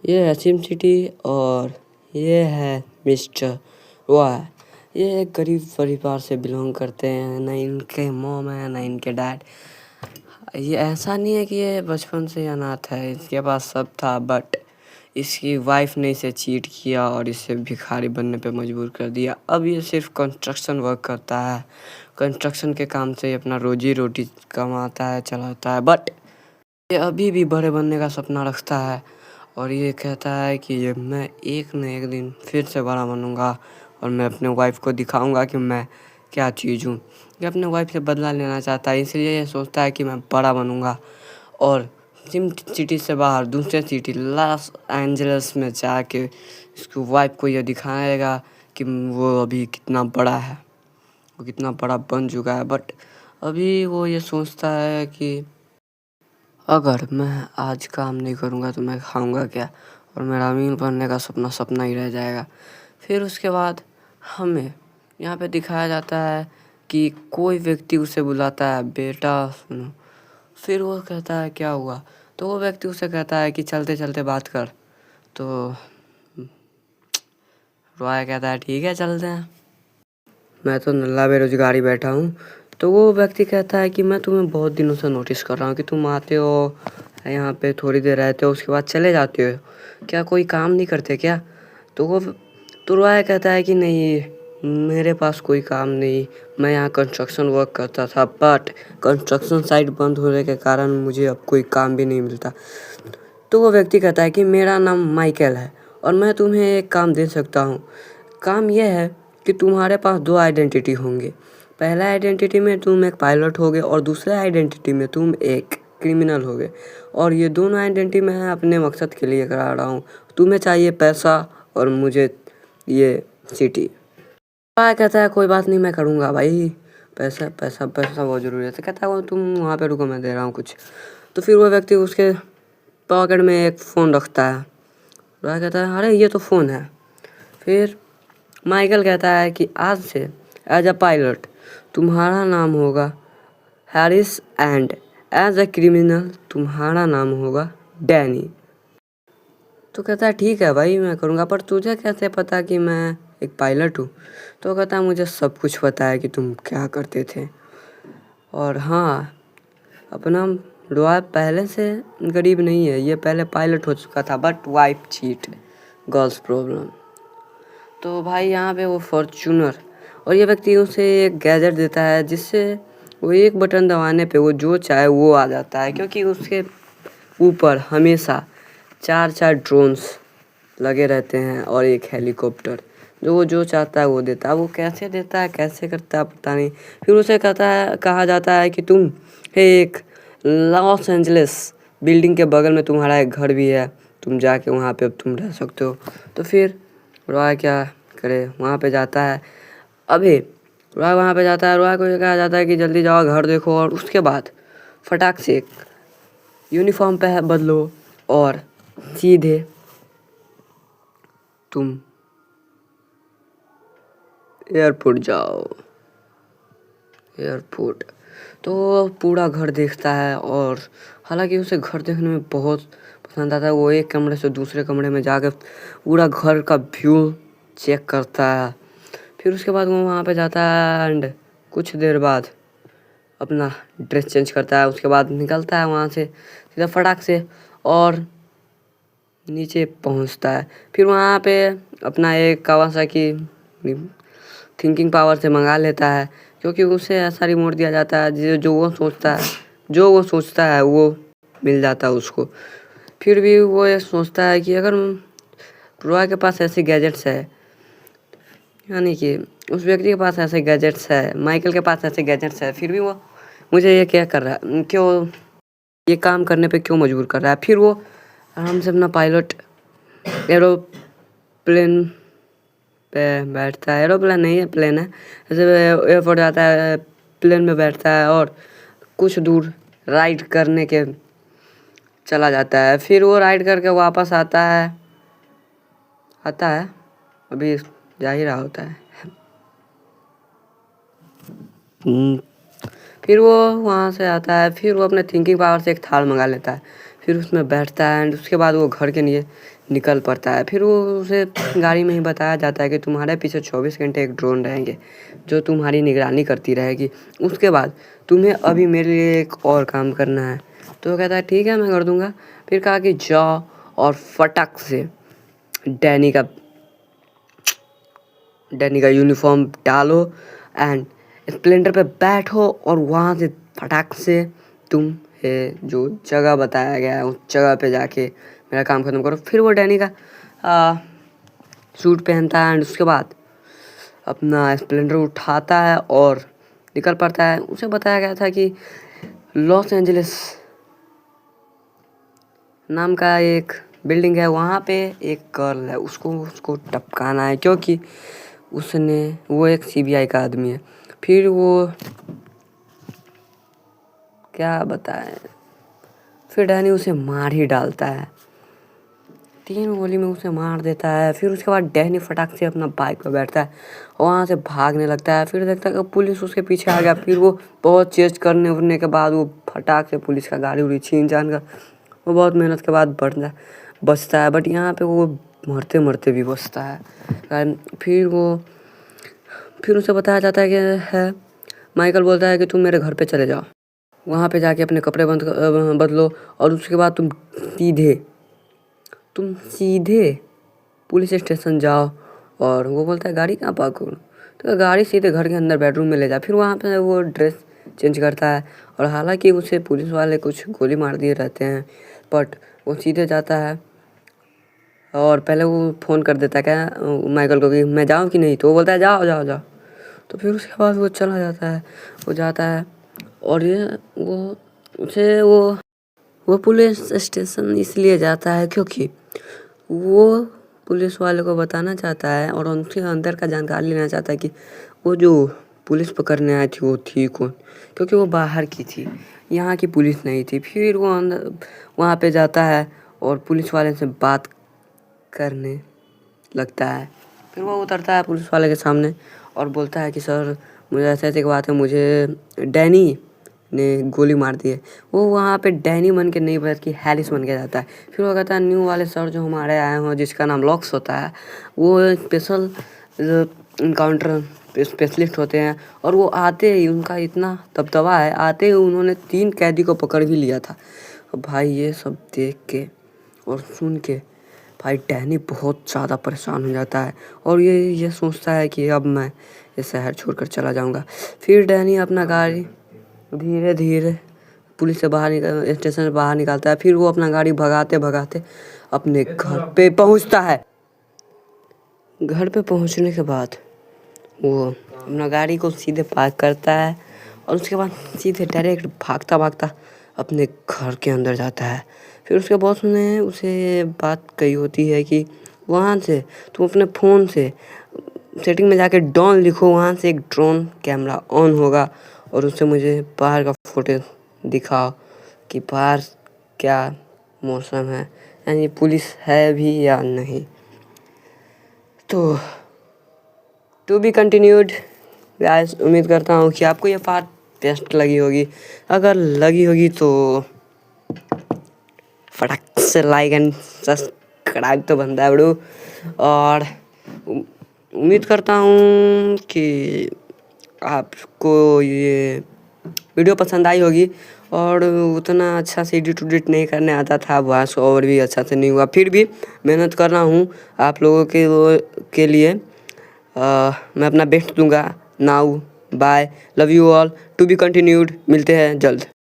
ये है SIM city और ये है मिस्टर रॉय। ये एक गरीब परिवार से बिलोंग करते हैं, ना इनके मॉम है ना इनके डैड। ये ऐसा नहीं है कि ये बचपन से अनाथ है, इसके पास सब था, बट इसकी वाइफ ने इसे चीट किया और इसे भिखारी बनने पे मजबूर कर दिया। अब ये सिर्फ कंस्ट्रक्शन वर्क करता है, कंस्ट्रक्शन के काम से ये अपना रोजी रोटी कमाता है, चलाता है। बट ये अभी भी बड़े बनने का सपना रखता है और ये कहता है कि ये मैं एक न एक दिन फिर से बड़ा बनूंगा और मैं अपने वाइफ को दिखाऊंगा कि मैं क्या चीज़ हूँ। ये अपने वाइफ से बदला लेना चाहता है, इसलिए ये सोचता है कि मैं बड़ा बनूंगा और सिम सिटी से बाहर दूसरे सिटी लॉस एंजल्स में जाके इसकी वाइफ को ये दिखाएगा कि वो अभी कितना बड़ा है, वो कितना बड़ा बन चुका है। बट अभी वो ये सोचता है कि अगर मैं आज काम नहीं करूँगा तो मैं खाऊँगा क्या, और मेरा अमीर बनने का सपना सपना ही रह जाएगा। फिर उसके बाद हमें यहाँ पे दिखाया जाता है कि कोई व्यक्ति उसे बुलाता है, बेटा सुनो। फिर वो कहता है क्या हुआ, तो वो व्यक्ति उसे कहता है कि चलते चलते बात कर। तो रॉय कहता है ठीक है चलते हैं, मैं तो नल्ला बेरोजगारी बैठा हूँ। तो वो व्यक्ति कहता है कि मैं तुम्हें बहुत दिनों से नोटिस कर रहा हूँ कि तुम आते हो यहाँ पे, थोड़ी देर रहते हो, उसके बाद चले जाते हो, क्या कोई काम नहीं करते क्या? तो वो रॉय कहता है कि नहीं, मेरे पास कोई काम नहीं, मैं यहाँ कंस्ट्रक्शन वर्क करता था, बट कंस्ट्रक्शन साइट बंद होने के कारण मुझे अब कोई काम भी नहीं मिलता। तो वो व्यक्ति कहता है कि मेरा नाम माइकल है और मैं तुम्हें एक काम दे सकता हूँ। काम यह है कि तुम्हारे पास दो आइडेंटिटी होंगे। पहला आइडेंटिटी में तुम एक पायलट होगे और दूसरे आइडेंटिटी में तुम एक क्रिमिनल होगे, और ये दोनों आइडेंटिटी मैं अपने मकसद के लिए करा रहा हूँ। तुम्हें चाहिए पैसा और मुझे ये सिटी। कहता है कोई बात नहीं, मैं करूँगा भाई, पैसा पैसा पैसा बहुत ज़रूरी है। तो कहता है वो तुम वहाँ पे रुको, मैं दे रहा हूँ कुछ। तो फिर वो व्यक्ति उसके पॉकेट में एक फ़ोन रखता है। वह कहता है अरे ये तो फ़ोन है। फिर माइकल कहता है कि आज से एज अ पायलट तुम्हारा नाम होगा Harris and as a criminal तुम्हारा नाम होगा डैनी। तो कहता है ठीक है भाई मैं करूँगा, पर तुझे कैसे पता कि मैं एक पायलट हूँ? तो कहता है मुझे सब कुछ पता है कि तुम क्या करते थे। और हाँ, अपना रॉय पहले से गरीब नहीं है, ये पहले पायलट हो चुका था, but wife cheat, girls problem. तो भाई यहाँ पे वो फॉर्च्यूनर और ये व्यक्ति उसे एक गैजेट देता है जिससे वो एक बटन दबाने पे वो जो चाहे वो आ जाता है, क्योंकि उसके ऊपर हमेशा 4 ड्रोन्स लगे रहते हैं और एक हेलीकॉप्टर, जो वो जो चाहता है वो देता है। वो कैसे देता है, कैसे करता है पता नहीं। फिर उसे कहा जाता है कि तुम एक लॉस एंजलिस बिल्डिंग के बगल में तुम्हारा एक घर भी है, तुम जाके वहाँ पे अब तुम रह सकते हो। तो फिर रॉय क्या करे, वहाँ पे जाता है। अभी रॉय वहाँ पे जाता है, रॉय को ये कहा जाता है कि जल्दी जाओ घर देखो, और उसके बाद फटाक से यूनिफॉर्म पे बदलो और सीधे तुम एयरपोर्ट जाओ। एयरपोर्ट तो पूरा घर देखता है, और हालांकि उसे घर देखने में बहुत पसंद आता है। वो एक कमरे से दूसरे कमरे में जाकर पूरा घर का व्यू चेक करता है। फिर उसके बाद वो वहाँ पे जाता है एंड कुछ देर बाद अपना ड्रेस चेंज करता है। उसके बाद निकलता है वहाँ से सीधा फटाक से और नीचे पहुँचता है। फिर वहाँ पे अपना एक कावासाकी थिंकिंग पावर से मंगा लेता है, क्योंकि उसे ऐसा रिमोट दिया जाता है जो वो सोचता है वो मिल जाता है उसको। फिर भी वो ये सोचता है कि अगर रॉय के पास ऐसे गैजेट्स है, यानी कि उस व्यक्ति के पास ऐसे गैजेट्स है, माइकल के पास ऐसे गैजेट्स है, फिर भी वो मुझे ये क्या कर रहा है, क्यों ये काम करने पे क्यों मजबूर कर रहा है। फिर वो आराम से अपना पायलट एरोप्लेन पे बैठता है, एरोप्लेन नहीं है प्लेन है, ऐसे एयरपोर्ट जाता है, प्लेन में बैठता है और कुछ दूर राइड करने के चला जाता है। फिर वो राइड करके वापस आता है अभी जा ही रहा होता है। फिर वो वहाँ से आता है, फिर वो अपने थिंकिंग पावर से एक थाल मंगा लेता है। फिर उसमें बैठता है एंड उसके बाद वो घर के लिए निकल पड़ता है। फिर वो उसे गाड़ी में ही बताया जाता है कि तुम्हारे पीछे 24 घंटे एक ड्रोन रहेंगे जो तुम्हारी निगरानी करती रहेगी। उसके बाद तुम्हें अभी मेरे लिए एक और काम करना है। तो वो कहता है ठीक है मैं कर दूँगा। फिर कहा कि जाओ और फटाक से डैनी का यूनिफॉर्म डालो एंड स्प्लेंडर पे बैठो और वहाँ से फटाक से तुम जो जगह बताया गया है उस जगह पे जाके मेरा काम ख़त्म करो। फिर वो डैनी का सूट पहनता है एंड उसके बाद अपना स्प्लेंडर उठाता है और निकल पड़ता है। उसे बताया गया था कि लॉस एंजलिस नाम का एक बिल्डिंग है, वहाँ पे एक गर्ल है, उसको टपकाना है क्योंकि वो एक सीबीआई का आदमी है। फिर वो क्या बताएं, फिर डैनी उसे मार ही डालता है, 3 गोली में उसे मार देता है। फिर उसके बाद डैनी फटाक से अपना बाइक पर बैठता है और वहाँ से भागने लगता है। फिर देखता है कि पुलिस उसके पीछे आ गया। फिर वो बहुत चेज करने उड़ने के बाद वो फटाक से पुलिस का गाड़ी उड़ी छीन जान कर वो बहुत मेहनत के बाद बचता है। बट यहाँ पे वो मरते मरते भी बचता है। फिर उसे बताया जाता है कि माइकल बोलता है कि तुम मेरे घर पे चले जाओ, वहाँ पे जाके अपने कपड़े बदलो और उसके बाद तुम सीधे पुलिस स्टेशन जाओ। और वो बोलता है गाड़ी कहाँ पार्क करूँ, तो गाड़ी सीधे घर के अंदर बेडरूम में ले जा। फिर वहाँ पे वो ड्रेस चेंज करता है और हालांकि उसे पुलिस वाले कुछ गोली मार दिए रहते हैं बट वो सीधे जाता है और पहले वो फ़ोन कर देता है क्या माइकल को कि मैं जाऊँ कि नहीं, तो वो बोलता है जाओ जाओ जाओ। तो फिर उसके बाद वो चला जाता है, वो जाता है और वो पुलिस स्टेशन इसलिए जाता है क्योंकि वो पुलिस वाले को बताना चाहता है और उनके अंदर का जानकारी लेना चाहता है कि वो जो पुलिस पकड़ने आई थी वो थी कौन, क्योंकि वो बाहर की थी, यहाँ की पुलिस नहीं थी। फिर वो अंदर वहाँ पे जाता है और पुलिस वाले से बात करने लगता है। फिर वो उतरता है पुलिस वाले के सामने और बोलता है कि सर मुझे ऐसे ऐसे बात है, मुझे डैनी ने गोली मार दी है। वो वहाँ पे डैनी बन के नहीं बल्कि हैरिस बन के जाता है। फिर वो कहता है न्यू वाले सर जो हमारे आए हैं जिसका नाम लॉक्स होता है, वो स्पेशल इनकाउंटर स्पेशलिस्ट होते हैं और वो आते ही उनका इतना दबदबा है, आते ही उन्होंने 3 कैदी को पकड़ भी लिया था। भाई ये सब देख के और सुन के भाई डैनी बहुत ज़्यादा परेशान हो जाता है और ये सोचता है कि अब मैं ये शहर छोड़कर चला जाऊंगा। फिर डैनी अपना गाड़ी धीरे धीरे पुलिस से स्टेशन से बाहर निकालता है। फिर वो अपना गाड़ी भगाते भगाते अपने घर पे पहुंचता है। घर पे पहुंचने के बाद वो अपना गाड़ी को सीधे पार्क करता है और उसके बाद सीधे डायरेक्ट भागता भागता अपने घर के अंदर जाता है। फिर उसके बॉस ने उसे बात कही होती है कि वहाँ से तुम अपने फ़ोन से सेटिंग में जाके डॉन लिखो, वहाँ से एक ड्रोन कैमरा ऑन होगा और उससे मुझे बाहर का फुटेज दिखाओ कि बाहर क्या मौसम है, यानी पुलिस है भी या नहीं। तो टू बी कंटिन्यूड गाइस। उम्मीद करता हूँ कि आपको ये पार्ट बेस्ट लगी होगी। अगर लगी होगी तो फटाक से लाइक एंड सब्सक्राइब तो बनता है बड़ू। और उम्मीद करता हूँ कि आपको ये वीडियो पसंद आई होगी। और उतना अच्छा से एडिट उडिट नहीं करने आता था, वॉइस ओवर भी अच्छा से नहीं हुआ, फिर भी मेहनत कर रहा हूँ आप लोगों के लिए। मैं अपना बेस्ट दूंगा। Now bye, love you all, to be continued. मिलते हैं जल्द।